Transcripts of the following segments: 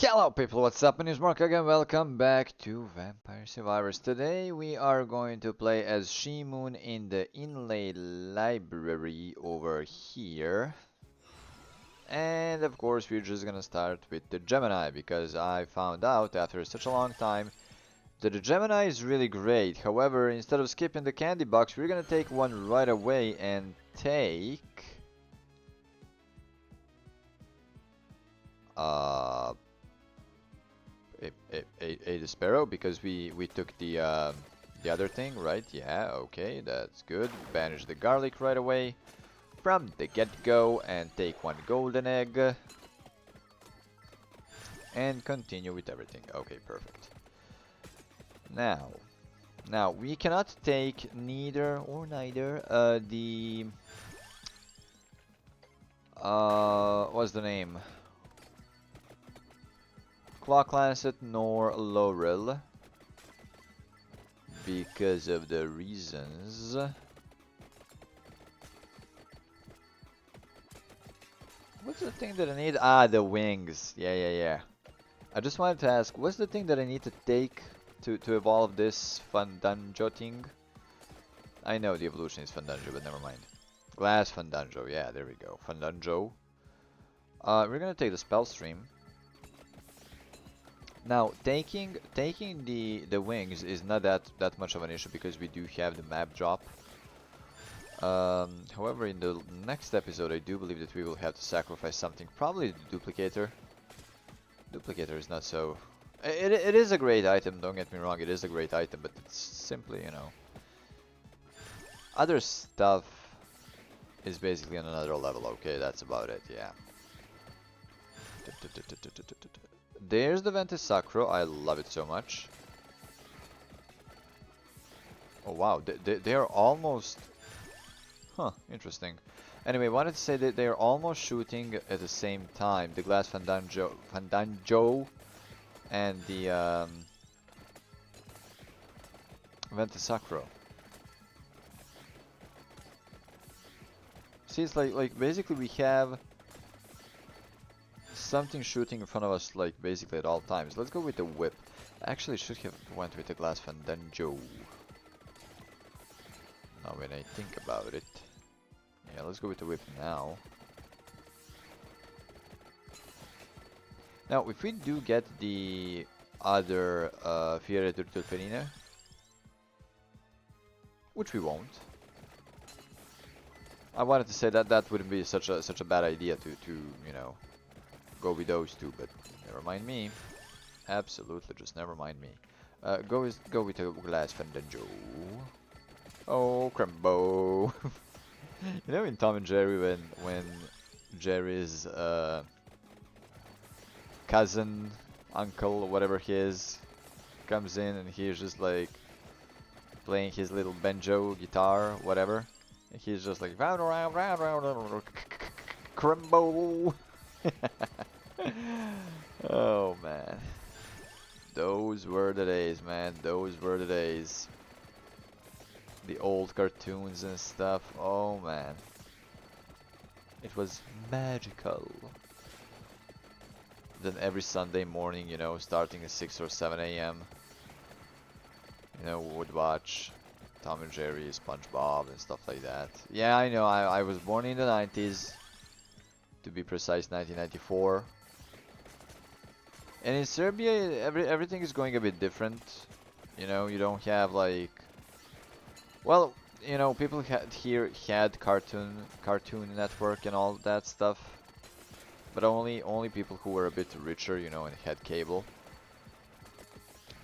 Hello people, what's up? It's Mark again, welcome back to Vampire Survivors. Today we are going to play as She-Moon in the inlay library over here. And of course we're just gonna start with the Gemini because I found out after such a long time that the Gemini is really great. However, instead of skipping the candy box, we're gonna take one right away and take... Uh, a Sparrow because we took the other thing, right? Yeah, okay, that's good. Banish the garlic right away from the get-go and take one golden egg and continue with everything. Okay, perfect. Now we cannot take neither or neither the what's the name? Clock Lancet nor Laurel because of the reasons. What's the thing that I need? Ah, the wings. Yeah. I just wanted to ask, what's the thing that I need to take to evolve this Fandanjo thing? I know the evolution is Fandanjo, but never mind. Glass Fandanjo, yeah, there we go. Fandanjo. We're gonna take the spell stream. Now, taking the wings is not that much of an issue because we do have the map drop. However, in the next episode, I do believe that we will have to sacrifice something. Probably the duplicator. Duplicator is not so... It is a great item, don't get me wrong, it is a great item, but it's simply, you know... Other stuff is basically on another level, okay, that's about it, yeah. There's the Ventus Sacro, I love it so much. Oh wow, they are almost... Huh, interesting. Anyway, wanted to say that they are almost shooting at the same time. The Glass Fandanjo and the Ventus Sacro. See, it's like basically we have something shooting in front of us like basically at all times. Let's go with the whip. Actually, should have went with the Glass Fandanjo. Now when I think about it. Yeah, let's go with the whip now. Now, if we do get the other Fiere Turtolperina, which we won't, I wanted to say that that wouldn't be such a bad idea to you know go with those two, but never mind me. Absolutely, just never mind me. Go with the Glass Fandanjo. Oh, Crumbo. You know in Tom and Jerry when Jerry's cousin, uncle, whatever he is, comes in and he's just like playing his little banjo, guitar, whatever. And he's just like Crumbo. Oh man. Those were the days, man. Those were the days. The old cartoons and stuff. Oh man. It was magical. Then every Sunday morning, you know, starting at 6 or 7 a.m. You know, would watch Tom and Jerry, SpongeBob and stuff like that. Yeah, I know, I was born in the 90s. To be precise, 1994. And in Serbia, everything is going a bit different. You know, you don't have like... Well, you know, people here had Cartoon Network and all that stuff, but only people who were a bit richer, you know, and had cable.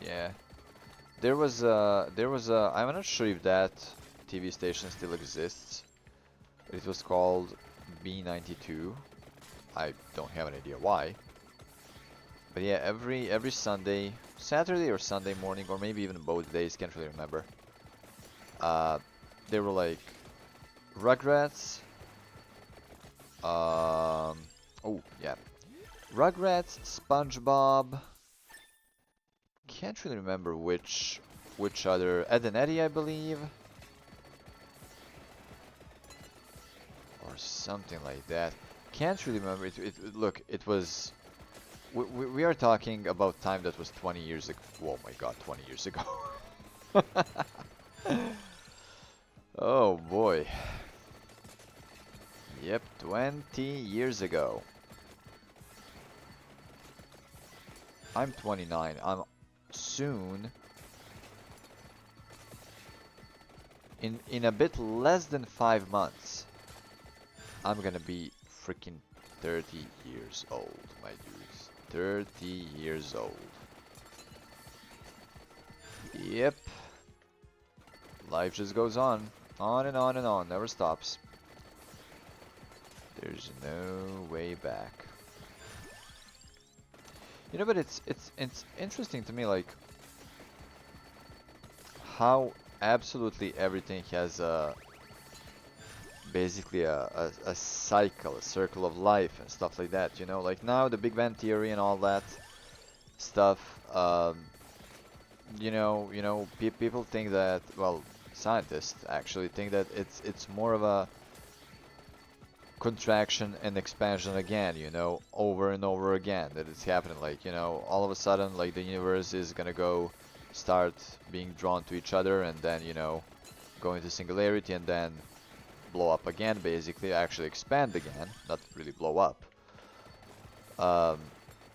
Yeah, there was I'm not sure if that TV station still exists. It was called B92. I don't have an idea why. But yeah, every Sunday, Saturday or Sunday morning, or maybe even both days, can't really remember. They were like Rugrats. Oh yeah, Rugrats, SpongeBob. Can't really remember which other. Ed and Eddie, I believe, or something like that. Can't really remember. Look, it was we are talking about time that was 20 years ago. Oh my god, 20 years ago. Oh boy. Yep, 20 years ago. I'm 29. I'm soon, in a bit less than 5 months, I'm gonna be freaking 30 years old, my dudes. 30 years old. Yep. Life just goes on and on and on, never stops. There's no way back. You know, but it's interesting to me, like how absolutely everything has basically a cycle, a circle of life and stuff like that. You know, like now the Big Bang Theory and all that stuff. People think that, well, scientists actually think that it's more of a contraction and expansion again, you know, over and over again, that it's happening. Like, you know, all of a sudden, like the universe is gonna go start being drawn to each other and then, you know, go into singularity and then blow up again, basically, actually expand again, not really blow up, um,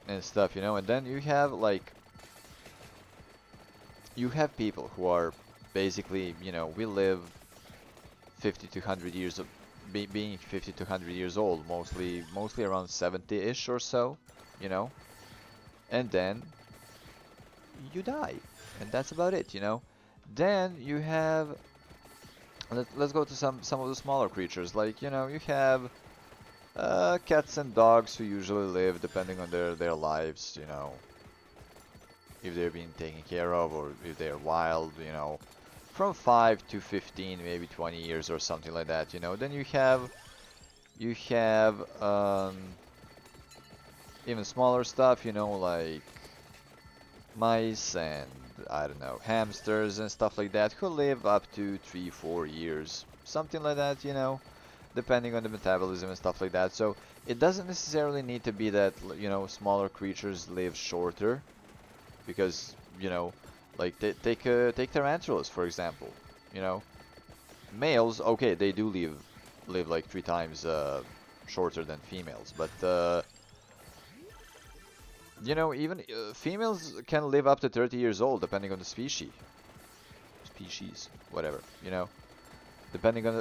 and stuff, you know. And then you have like people who are basically, you know, we live 50 to 100 years of being 50 to 100 years old, mostly around 70-ish or so, you know, and then you die, and that's about it, you know. Then you have, let's go to some of the smaller creatures, like, you know, you have cats and dogs who usually live, depending on their lives, you know, if they're being taken care of or if they're wild, you know, from 5 to 15, maybe 20 years or something like that, you know. Then you have even smaller stuff, you know, like mice and, I don't know, hamsters and stuff like that, who live up to 3, 4 years, something like that, you know, depending on the metabolism and stuff like that. So it doesn't necessarily need to be that, you know, smaller creatures live shorter, because, you know, like take tarantulas for example, you know, males, okay, they do live like 3 times shorter than females, but you know, even females can live up to 30 years old depending on the species, whatever, you know, depending on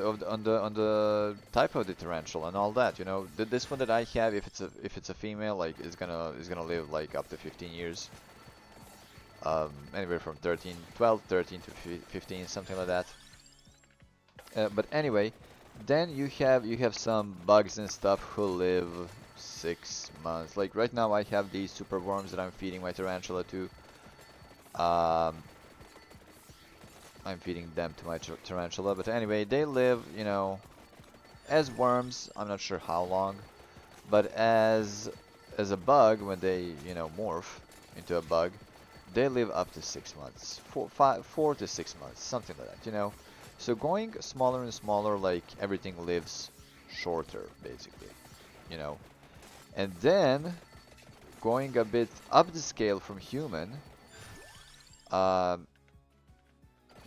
the type of the tarantula and all that, you know. This one that I have, if it's a female, like is gonna live like up to 15 years. Anywhere from 13 to 15, something like that. But anyway, then you have some bugs and stuff who live 6 months. Like right now, I have these super worms that I'm feeding my tarantula to. Um, I'm feeding them to my tarantula. But anyway, they live, you know, as worms. I'm not sure how long, but as a bug, when they, you know, morph into a bug, they live up to 6 months, 4 to 6 months, something like that, you know. So going smaller and smaller, like everything lives shorter, basically, you know. And then going a bit up the scale from human, um,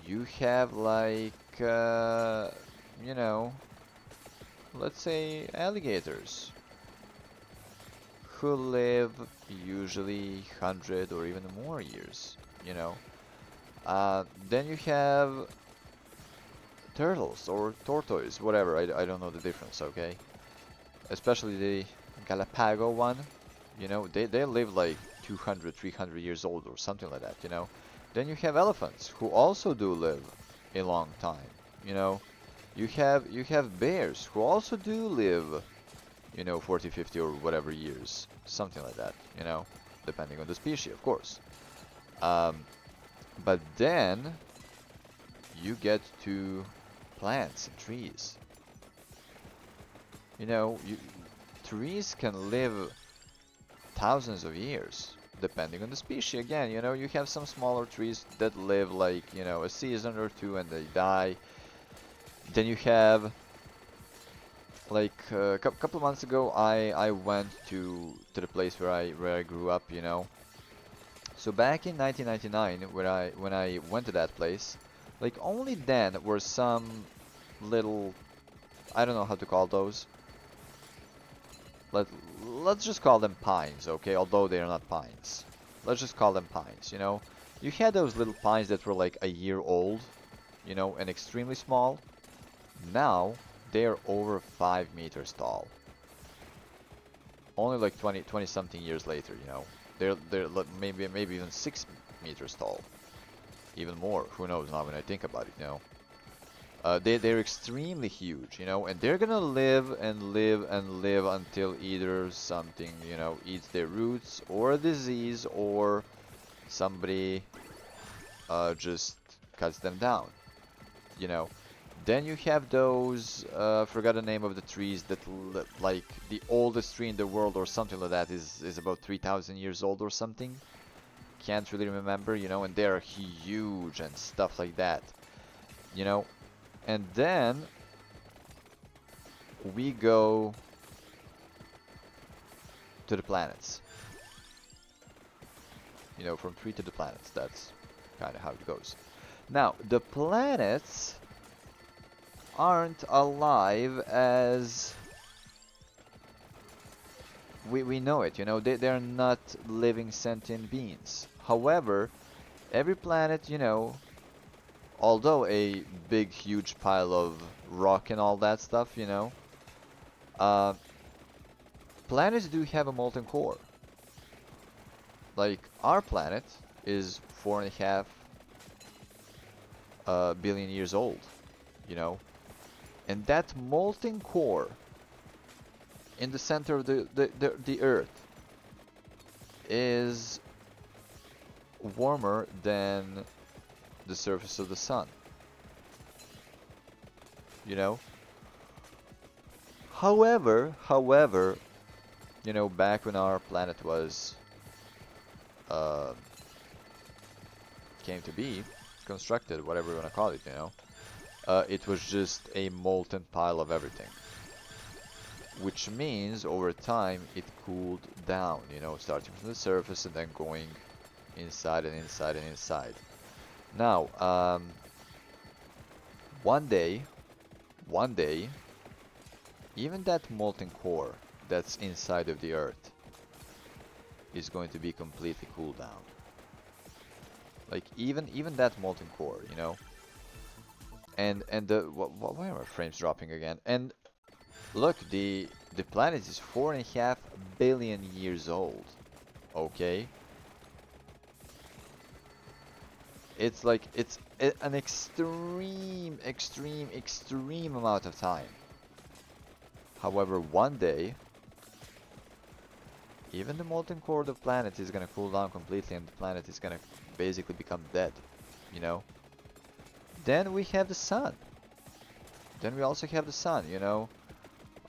you have like, you know, let's say alligators, who live usually 100 or even more years, you know. Then you have turtles or tortoise, whatever, I don't know the difference, okay? Especially the Galapagos one, you know, they live like 200, 300 years old or something like that, you know. Then you have elephants, who also do live a long time, you know. You have bears, who also do live, you know, 40, 50 or whatever years, something like that, you know, depending on the species, of course. But then you get to plants and trees. You know, trees can live thousands of years, depending on the species. Again, you know, you have some smaller trees that live like, you know, a season or two and they die. Then you have Like a couple of months ago, I went to the place where I grew up, you know. So back in 1999, when I went to that place, like only then were some little, I don't know how to call those. Let let's just call them pines, okay? Although they are not pines. Let's just call them pines, you know? You had those little pines that were like a year old, you know, and extremely small. Now they are over 5 meters tall. Only like 20 something years later, you know. Maybe even 6 meters tall. Even more. Who knows now when I think about it, you know. They're extremely huge, you know, and they're gonna live and live and live until either something, you know, eats their roots, or a disease, or somebody just cuts them down, you know. Then you have those, forgot the name of the trees that, like, the oldest tree in the world or something like that is about 3,000 years old or something. Can't really remember, you know, and they're huge and stuff like that, you know. And then we go to the planets. You know, from tree to the planets. That's kind of how it goes. Now, the planets aren't alive as we know it, you know, they're not living sentient beings. However, every planet, you know, although a big, huge pile of rock and all that stuff, you know, uh, planets do have a molten core. Like, our planet is 4.5 billion years old, you know, and that molten core in the center of the Earth is warmer than the surface of the sun, you know. However, you know, back when our planet was uh, came to be, constructed, whatever you want to call it, you know, it was just a molten pile of everything. Which means over time it cooled down, you know, starting from the surface and then going inside and inside and inside. Now, one day, one day, even that molten core that's inside of the Earth is going to be completely cooled down. Like even that molten core, you know. And the why are my frames dropping again? And look, the planet is 4.5 billion years old. Okay, it's like it's an extreme amount of time. However, one day, even the molten core of the planet is gonna cool down completely, and the planet is gonna basically become dead. You know. Then we have the sun. Then we also have the sun. You know,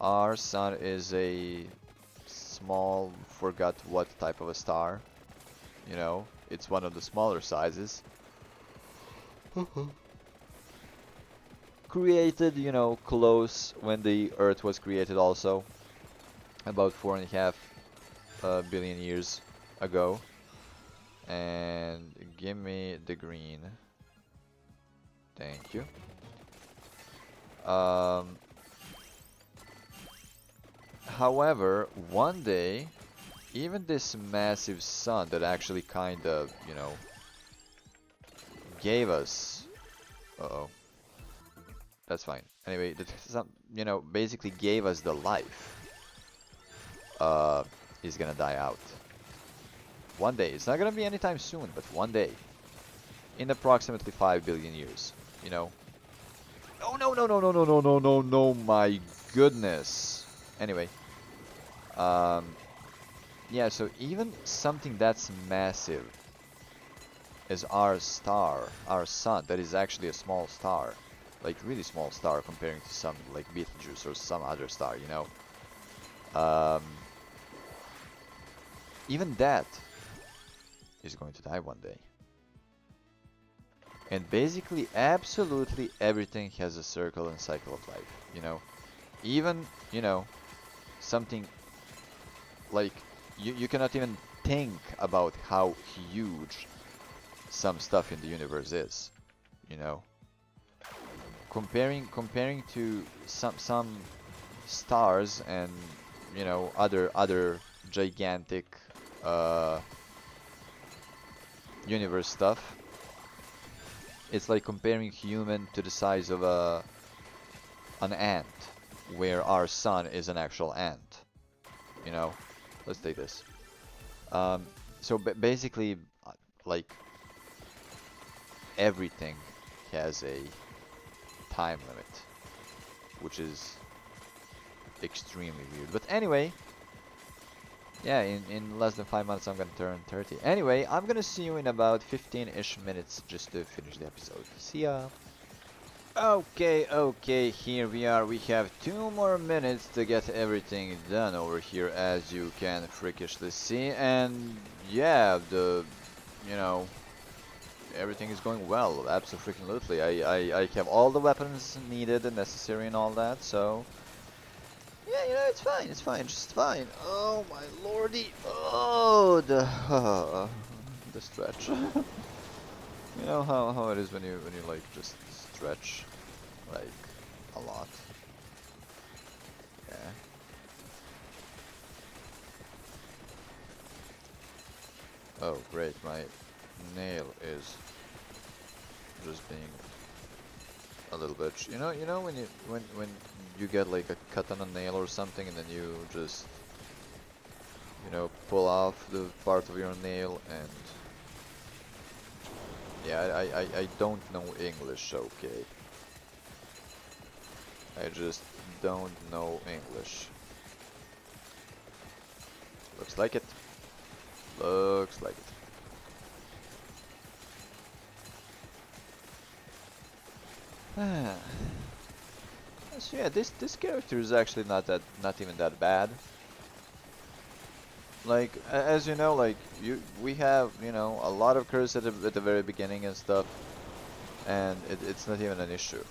our sun is a small, forgot what type of a star. You know, it's one of the smaller sizes. Created, you know, close when the Earth was created also, about 4.5 billion years ago. And give me the green. Thank you. Um, However, one day, even this massive sun that actually kind of, you know, gave us... Uh-oh. That's fine. Anyway, that some, you know, basically gave us the life, uh, is gonna die out. One day. It's not gonna be anytime soon, but one day. In approximately 5 billion years, you know. Oh, no, no, no, no, no, no, no, no, no, my goodness. Anyway, um, yeah, so even something that's massive as our star, our sun, that is actually a small star, like really small star comparing to some like Betelgeuse or some other star, you know. Um, Even that is going to die one day. And basically, absolutely everything has a circle and cycle of life, you know. even, you know, something like you cannot even think about how huge some stuff in the universe is, you know. Comparing to some stars and, you know, other gigantic uh, universe stuff. It's like comparing human to the size of an ant, where our sun is an actual ant. You know, let's take this. Um, so basically, like everything has a time limit, which is extremely weird. But anyway, yeah, in less than 5 months I'm gonna turn 30. Anyway, I'm gonna see you in about 15-ish minutes just to finish the episode. See ya! Okay, here we are. We have 2 more minutes to get everything done over here, as you can freakishly see. And yeah, you know, everything is going well. Absolutely. I have all the weapons needed and necessary and all that, so yeah, you know, it's fine, just fine. Oh my lordy. Oh, the stretch. You know how it is when you like just stretch like a lot. Yeah. Oh great, my nail is just being a little bit. You know when you get like a cut on a nail or something, and then you just, you know, pull off the part of your nail. And yeah, I don't know English, okay. I just don't know English. Looks like it. Looks like it. So yeah, this character is actually not even that bad. Like as you know, like we have, you know, a lot of curse at the very beginning and stuff, and it's not even an issue.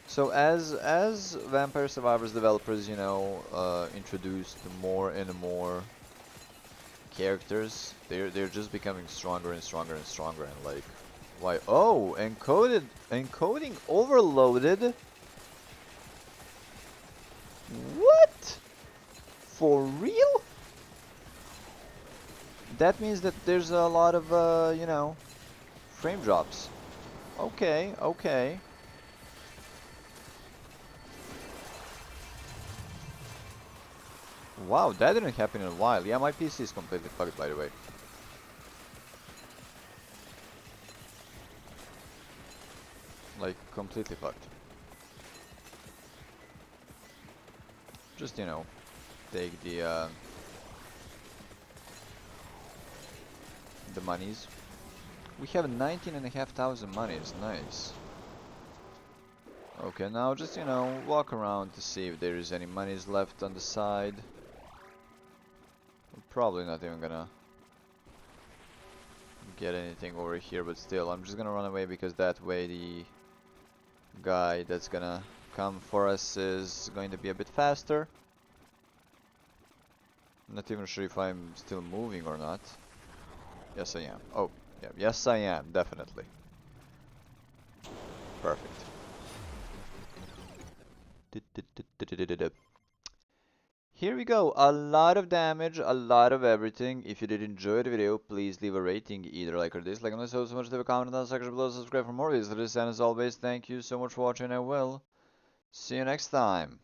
So as Vampire Survivors developers, you know, introduced more and more characters, they're just becoming stronger and stronger and stronger. And like, why? Oh, encoding overloaded. What? For real? That means that there's a lot of you know, frame drops. Okay. Wow, that didn't happen in a while. Yeah, my PC is completely fucked, by the way. Like, completely fucked. Just, you know, take the monies. We have 19,500 monies. Nice. Okay, now just, you know, walk around to see if there is any monies left on the side. I'm probably not even gonna get anything over here, but still, I'm just gonna run away, because that way the guy that's gonna come for us is going to be a bit faster. I'm not even sure if I'm still moving or not. Yes, I am. Oh, yeah, yes, I am, definitely. Perfect. Here we go. A lot of damage, a lot of everything. If you did enjoy the video, please leave a rating, either like or dislike. And also so much, leave a comment in the section below. Subscribe for more videos. And as always, thank you so much for watching. I will see you next time.